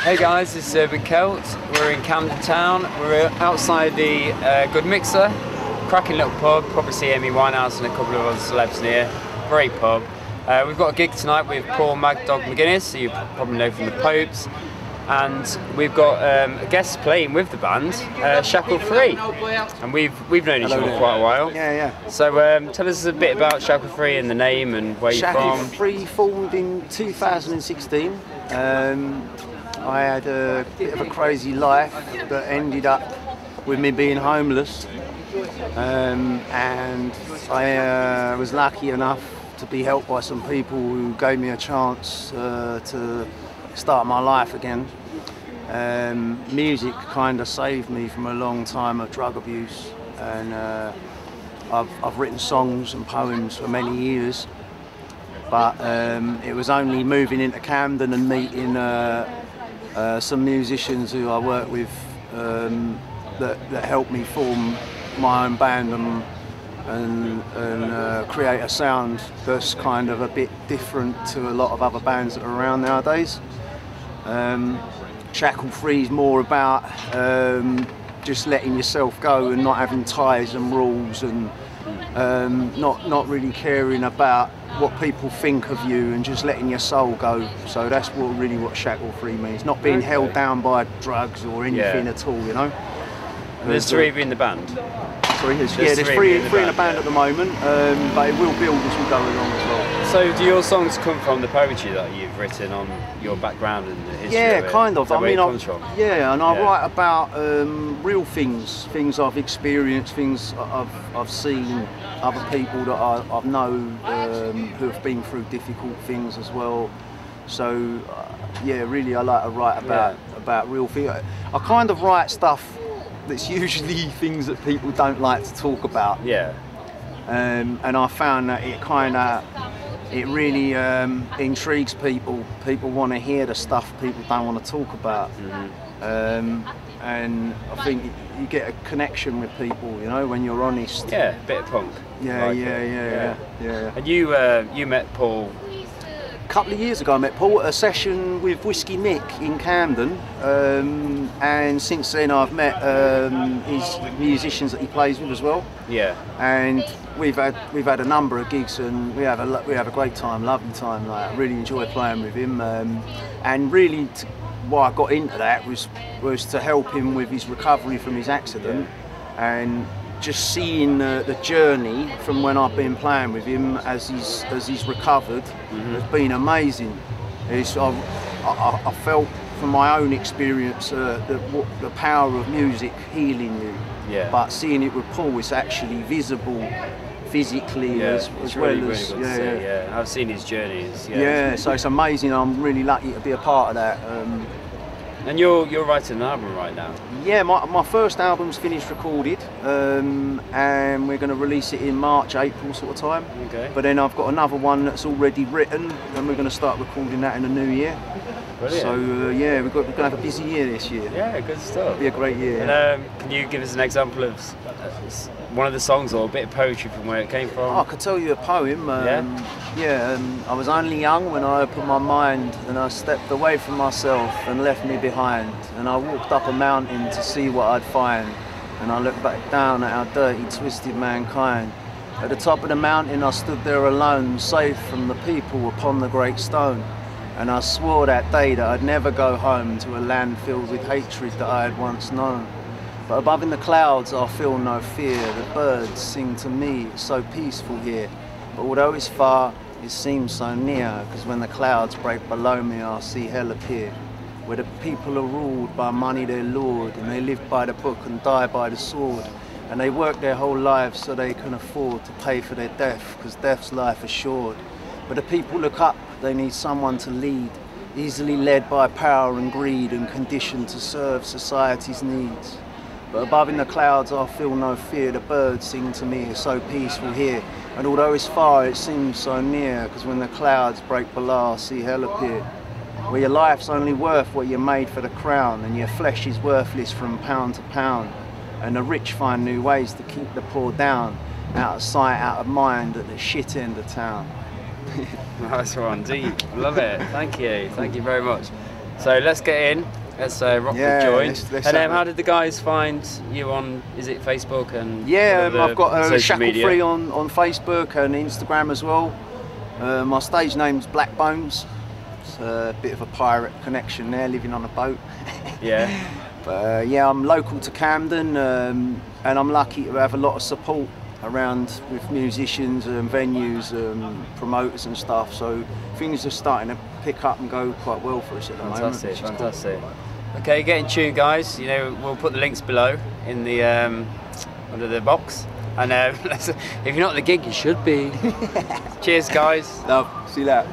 Hey guys, this is Urbankelt. We're in Camden Town. We're outside the Good Mixer, cracking little pub. Probably see NW1 and a couple of other celebs near. Great pub. We've got a gig tonight with Paul Mad Dog McGuinness, who you probably know from the Popes, and we've got a guest playing with the band, Shackle, and we've known each other for quite a while. Yeah. So tell us a bit about Shackle and the name and where you're from. Shackle formed in 2016. I had a bit of a crazy life that ended up with me being homeless, and I was lucky enough to be helped by some people who gave me a chance to start my life again. Music kind of saved me from a long time of drug abuse, and I've written songs and poems for many years, but it was only moving into Camden and meeting some musicians who I work with that helped me form my own band and create a sound that's kind of a bit different to a lot of other bands that are around nowadays. Shackle Free is more about just letting yourself go and not having ties and rules, and not really caring about what people think of you, and just letting your soul go. So that's really what Shackle Free means. Not being held down by drugs or anything at all, you know. And there's three of you in the band? Sorry, there's three in the band at the moment, but it will build as we go along as well. So do your songs come from the poetry that you've written on your background and the history Yeah, of it? kind of. I mean, I write about real things I've experienced, things I've seen, other people that I've known who have been through difficult things as well. So yeah, really I like to write about real things. I kind of write stuff that's usually things that people don't like to talk about. Yeah. And I found that it really intrigues people. People want to hear the stuff people don't want to talk about. And I think you get a connection with people, you know, when you're honest. Yeah, a bit of punk. Yeah. And you met Paul? A couple of years ago I met Paul at a session with Whiskey Nick in Camden, and since then I've met his musicians that he plays with as well. Yeah. And we've had a number of gigs, and we have a great time, lovely time. Like, I really enjoy playing with him, and really why I got into that was to help him with his recovery from his accident, and just seeing the journey from when I've been playing with him as he's recovered has been amazing. I felt from my own experience the power of music healing you. Yeah. But seeing it with Paul, it's actually visible physically as well as yeah. I've seen his journeys. Yeah, so it's amazing. I'm really lucky to be a part of that. And you're writing an album right now? Yeah, my first album's finished recorded, and we're going to release it in March, April sort of time. Okay. But then I've got another one that's already written, and we're going to start recording that in the new year. Brilliant. So yeah, we're going to have a busy year this year. Yeah, good stuff. It'll be a great year. And can you give us an example of one of the songs or a bit of poetry from where it came from? Oh, I could tell you a poem. I was only young when I opened my mind, and I stepped away from myself and left me behind. And I walked up a mountain to see what I'd find. And I looked back down at our dirty, twisted mankind. At the top of the mountain I stood there alone, safe from the people upon the great stone. And I swore that day that I'd never go home to a land filled with hatred that I had once known. But above in the clouds I feel no fear. The birds sing to me, it's so peaceful here. But although it's far, it seems so near, because when the clouds break below me I see hell appear, where the people are ruled by money their lord, and they live by the book and die by the sword, and they work their whole lives so they can afford to pay for their death, because death's life assured. But the people look up, they need someone to lead, easily led by power and greed and conditioned to serve society's needs. But above in the clouds I feel no fear, the birds sing to me, it's so peaceful here. And although it's far, it seems so near, because when the clouds break below I see hell appear, where your life's only worth what you're made for the crown, and your flesh is worthless from pound to pound, and the rich find new ways to keep the poor down, out of sight, out of mind, at the shit end of town. Nice one, deep. Love it. Thank you very much. So let's get in. Let's rock with joy. Let's and how did the guys find you on? Is it Facebook and? Yeah, I've got Shackle media? Free on Facebook and Instagram as well. My stage name's Black Bones. It's a bit of a pirate connection there, living on a boat. Yeah. But yeah, I'm local to Camden, and I'm lucky to have a lot of support around with musicians and venues, promoters and stuff. So things are starting to pick up and go quite well for us at the moment. Fantastic. Cool. Okay, get in tune, guys. You know, we'll put the links below in the under the box. And if you're not at the gig, you should be. Cheers, guys. Love. See you later.